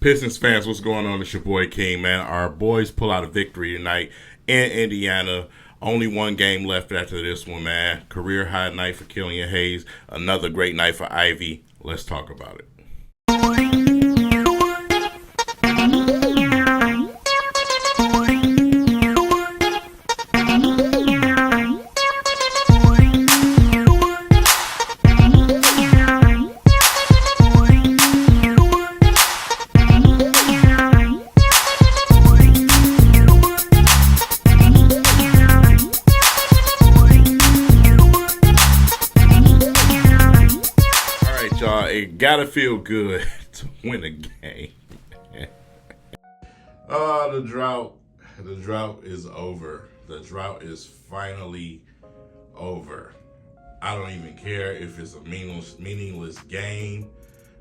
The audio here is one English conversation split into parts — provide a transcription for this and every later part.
Pistons fans, what's going on? It's your boy King, man. Our boys pull out a victory tonight in Indiana. Only one game left after this one, man. Career high night for Killian Hayes. Another great night for Ivey. Let's talk about it. It gotta feel good to win a game. The drought is over. The drought is finally over. I don't even care if it's a meaningless game.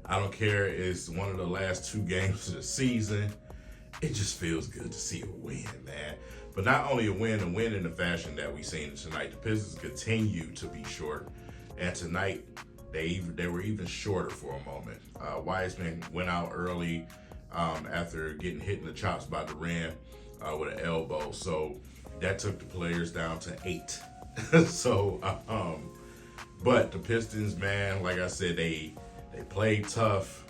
I don't care if it's one of the last two games of the season. It just feels good to see a win, man. But not only a win in the fashion that we've seen tonight. The Pistons continue to be short, and tonight they were even shorter for a moment. Wiseman went out early after getting hit in the chops by Durant with an elbow. So that took the players down to 8. But the Pistons, man, like I said, they played tough.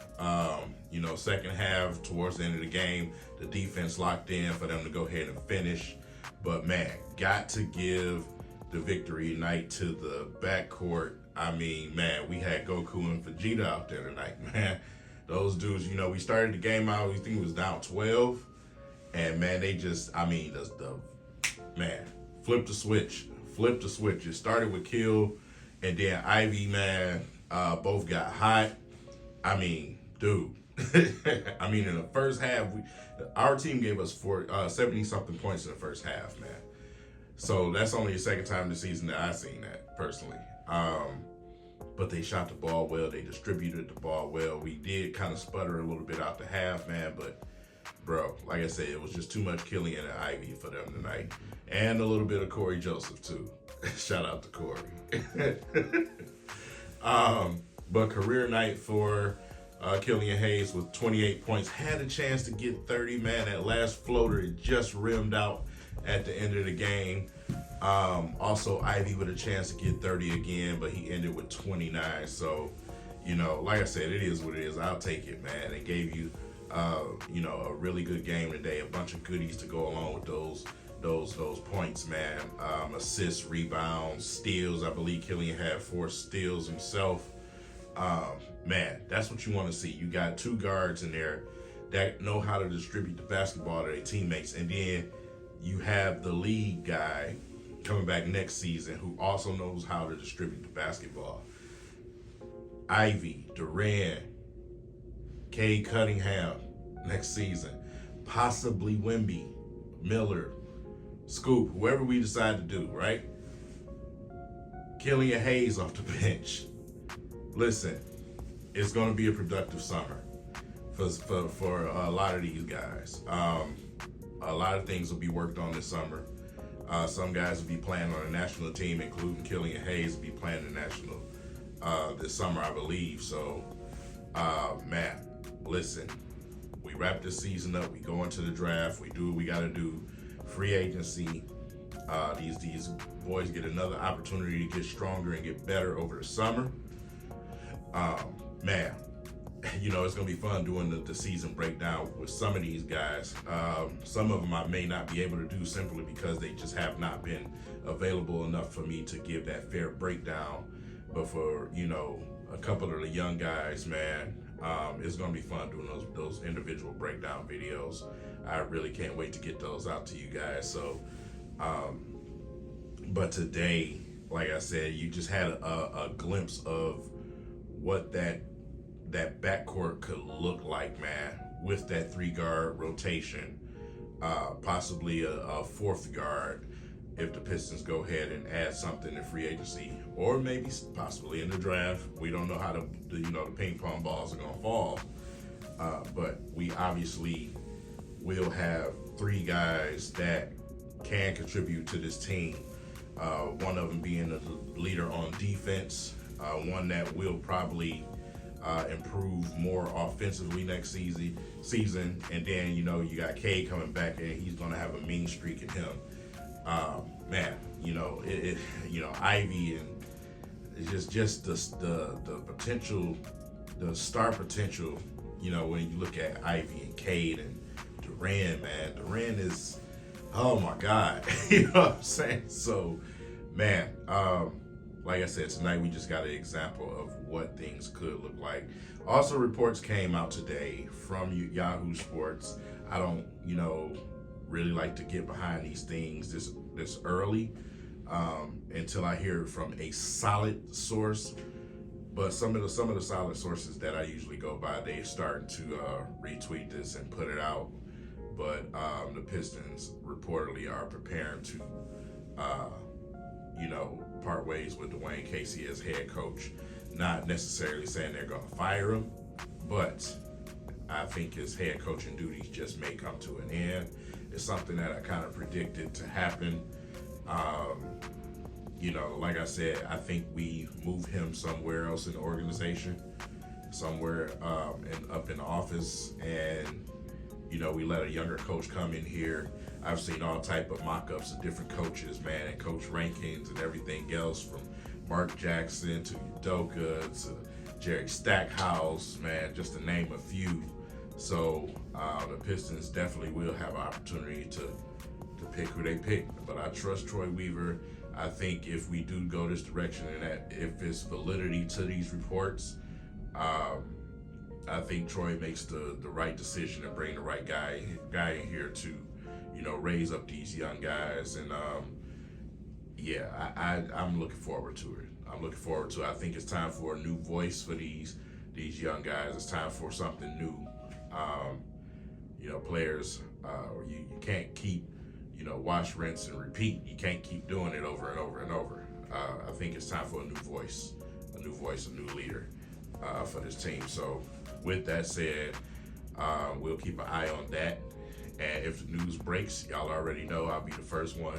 Second half, towards the end of the game, the defense locked in for them to go ahead and finish. But man, got to give the victory night to the backcourt. I mean, man, we had Goku and Vegeta out there tonight, man. Those dudes, we started the game out, we think it was down 12. And man, they just, flip the switch. It started with Kill, and then Ivey, man, both got hot. I mean, dude. In the first half, our team gave us 70-something points in the first half, man. So that's only the second time this season that I've seen that, personally. But they shot the ball well. They distributed the ball well. We did kind of sputter a little bit out the half, man. But, bro, like I said, it was just too much Killian and Ivey for them tonight. And a little bit of Corey Joseph, too. Shout out to Corey. But career night for Killian Hayes with 28 points. Had a chance to get 30, man. That last floater, it just rimmed out at the end of the game. Also, Ivey with a chance to get 30 again, but he ended with 29. So, like I said, it is what it is. I'll take it, man. They gave you, a really good game today. A bunch of goodies to go along with those points, man. Assists, rebounds, steals. I believe Killian had 4 steals himself. Man, that's what you want to see. You got 2 guards in there that know how to distribute the basketball to their teammates, and then you have the lead guy coming back next season who also knows how to distribute the basketball. Ivey, Durant, Cade Cunningham next season, possibly Wemby, Miller, Scoop, whoever we decide to do, right? Killian Hayes off the bench. Listen, it's going to be a productive summer for a lot of these guys. A lot of things will be worked on this summer. Some guys will be playing on a national team, including Killian Hayes will be playing the national this summer, I believe. So, man, listen, we wrap this season up. We go into the draft. We do what we got to do. Free agency. These boys get another opportunity to get stronger and get better over the summer. Man, it's going to be fun doing the season breakdown with some of these guys. Some of them I may not be able to do simply because they just have not been available enough for me to give that fair breakdown. But for, a couple of the young guys, man, it's going to be fun doing those individual breakdown videos. I really can't wait to get those out to you guys. So, but today, like I said, you just had a glimpse of what that backcourt could look like, man, with that 3-guard rotation, possibly a 4th guard if the Pistons go ahead and add something in free agency, or maybe possibly in the draft. We don't know how the ping pong balls are gonna fall, but we obviously will have 3 guys that can contribute to this team. One of them being the leader on defense, one that will probably improve more offensively next season. And then, you got Cade coming back, and he's going to have a mean streak in him. Man, Ivy, and it's just the potential, the star potential, when you look at Ivy and Cade and Duran, man. Duran is, oh my God. You know what I'm saying? So, man, like I said, tonight we just got an example of what things could look like. Also, reports came out today from Yahoo Sports. I don't, really like to get behind these things this early until I hear it from a solid source. But some of the solid sources that I usually go by, they're starting to retweet this and put it out. But the Pistons reportedly are preparing to, part ways with Dwayne Casey as head coach. Not necessarily saying they're going to fire him, but I think his head coaching duties just may come to an end. It's something that I kind of predicted to happen. Like I said, I think we move him somewhere else in the organization, somewhere up in the office, and we let a younger coach come in here. I've seen all type of mock-ups of different coaches, man, and coach rankings and everything else, from Mark Jackson to Udoka to Jerry Stackhouse, man, just to name a few. So the Pistons definitely will have an opportunity to pick who they pick. But I trust Troy Weaver. I think if we do go this direction, and that if it's validity to these reports, I think Troy makes the right decision and bring the right guy in here to, raise up these young guys. And I'm looking forward to it. I think it's time for a new voice for these young guys. It's time for something new. Players, you can't keep, wash, rinse, and repeat. You can't keep doing it over and over and over. I think it's time for a new voice, a new leader for this team. So with that said, we'll keep an eye on that. And if the news breaks, y'all already know I'll be the first one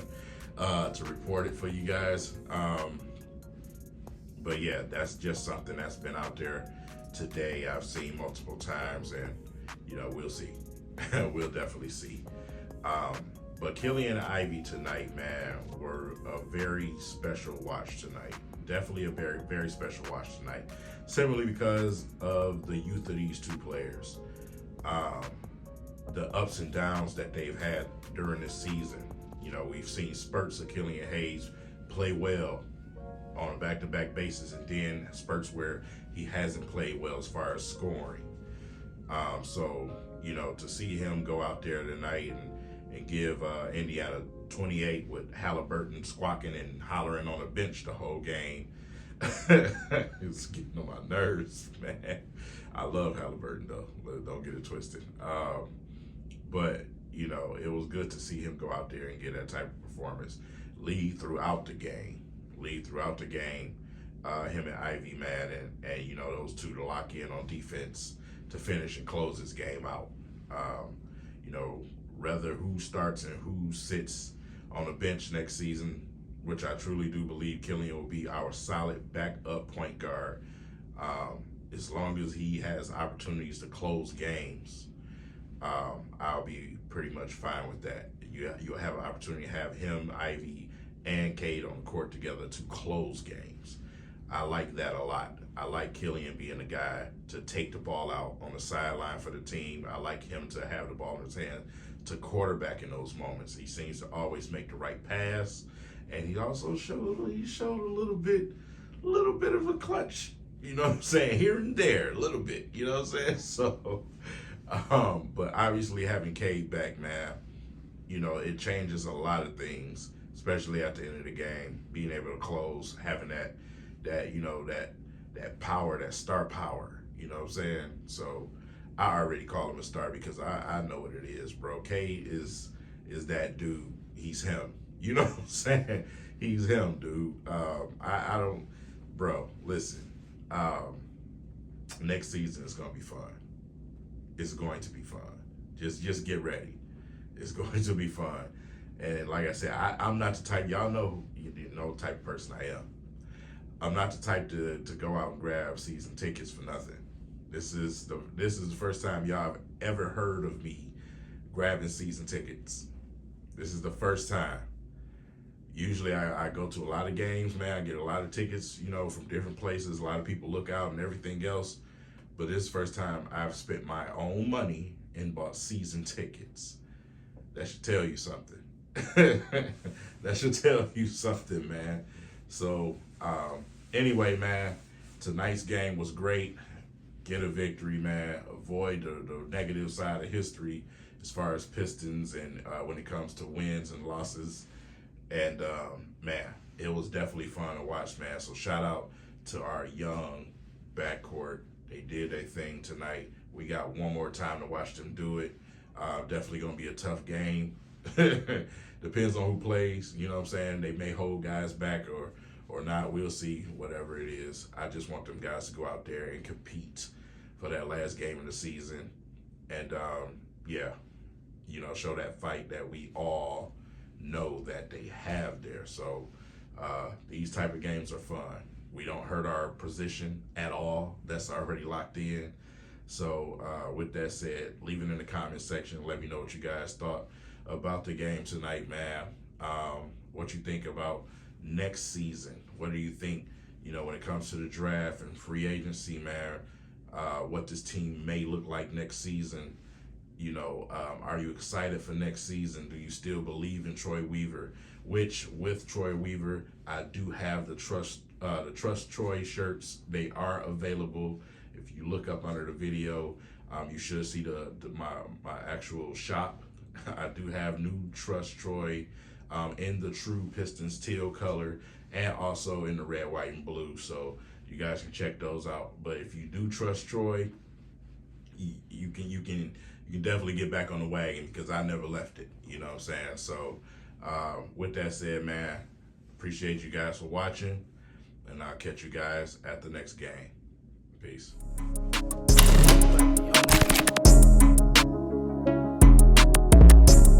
to report it for you guys. But yeah, that's just something that's been out there today. I've seen multiple times, and we'll see. We'll definitely see. But Killian and Ivey tonight, man, were a very special watch tonight. Definitely a very, very special watch tonight. Simply because of the youth of these two players. The ups and downs that they've had during this season. We've seen spurts of Killian Hayes play well on a back-to-back basis, and then spurts where he hasn't played well as far as scoring. So, to see him go out there tonight and give Indiana 28 with Halliburton squawking and hollering on the bench the whole game, it's getting on my nerves, man. I love Halliburton, though. Don't get it twisted. But, it was good to see him go out there and get that type of performance. Lead throughout the game. Him and Ivey, man, and those two to lock in on defense to finish and close this game out. Rather who starts and who sits on the bench next season, which I truly do believe Killian will be our solid backup point guard. As long as he has opportunities to close games, I'll be pretty much fine with that. You'll have an opportunity to have him, Ivey, and Cade on the court together to close games. I like that a lot. I like Killian being the guy to take the ball out on the sideline for the team. I like him to have the ball in his hand to quarterback in those moments. He seems to always make the right pass, and he also showed a little bit of a clutch. You know what I'm saying? Here and there, a little bit. You know what I'm saying? So, but obviously having Cade back, man, it changes a lot of things, especially at the end of the game. Being able to close, having that power, that star power. You know what I'm saying? So I already call him a star because I know what it is, bro. Cade is that dude. He's him. You know what I'm saying? He's him, dude. I don't, bro. Listen. Next season is gonna be fun. It's going to be fun. Just get ready. It's going to be fun. And like I said, I'm not the type. Y'all know the type of person I am. I'm not the type to go out and grab season tickets for nothing. This is the first time y'all have ever heard of me grabbing season tickets. This is the first time. Usually I go to a lot of games, man. I get a lot of tickets, from different places. A lot of people look out and everything else. But this is the first time I've spent my own money and bought season tickets. That should tell you something. That should tell you something, man. So, anyway, man, tonight's game was great. Get a victory, man. Avoid the negative side of history as far as Pistons and when it comes to wins and losses. And, man, it was definitely fun to watch, man. So shout out to our young backcourt. They did their thing tonight. We got one more time to watch them do it. Definitely going to be a tough game. Depends on who plays. You know what I'm saying? They may hold guys back or not. We'll see, whatever it is. I just want them guys to go out there and compete for that last game of the season. And, show that fight that we all know that they have there. So these type of games are fun. We don't hurt our position at all. That's already locked in. So with that said, leave it in the comment section. Let me know what you guys thought about the game tonight, man. What you think about next season? What do you think, when it comes to the draft and free agency, man? What this team may look like next season? Are you excited for next season? Do you still believe in Troy Weaver? Which, with Troy Weaver, I do have the Trust Troy shirts. They are available. If you look up under the video, you should see my actual shop. I do have new Trust Troy in the true Pistons teal color and also in the red, white, and blue. So you guys can check those out. But if you do trust Troy, you can definitely get back on the wagon because I never left it. You know what I'm saying? So with that said, man, appreciate you guys for watching, and I'll catch you guys at the next game. Peace.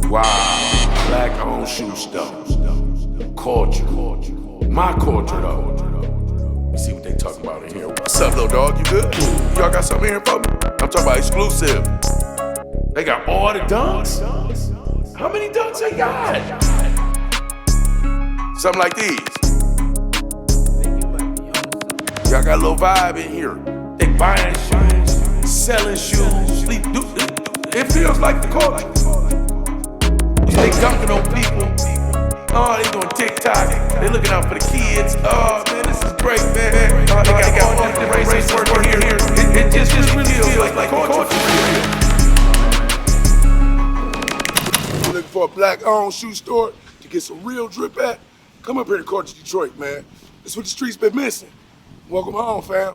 Wow, black owned shoe store. Culture. My culture though. Let me see what they talking about in here. What's up, little dog? You good? Y'all got something here for me? I'm talking about exclusive. They got all the dunks? How many dunks they got? Something like these. Y'all got a little vibe in here. They buying shoes, selling shoes. It feels like the culture. They dunking on people. Oh, they doing TikTok. They looking out for the kids. Oh, man, this is great, man. Oh, they got all the races working here. It just really feels like culture. Looking for a black-owned shoe store to get some real drip at? Come up here to Culture Detroit, man. That's what the streets been missing. Welcome home, fam.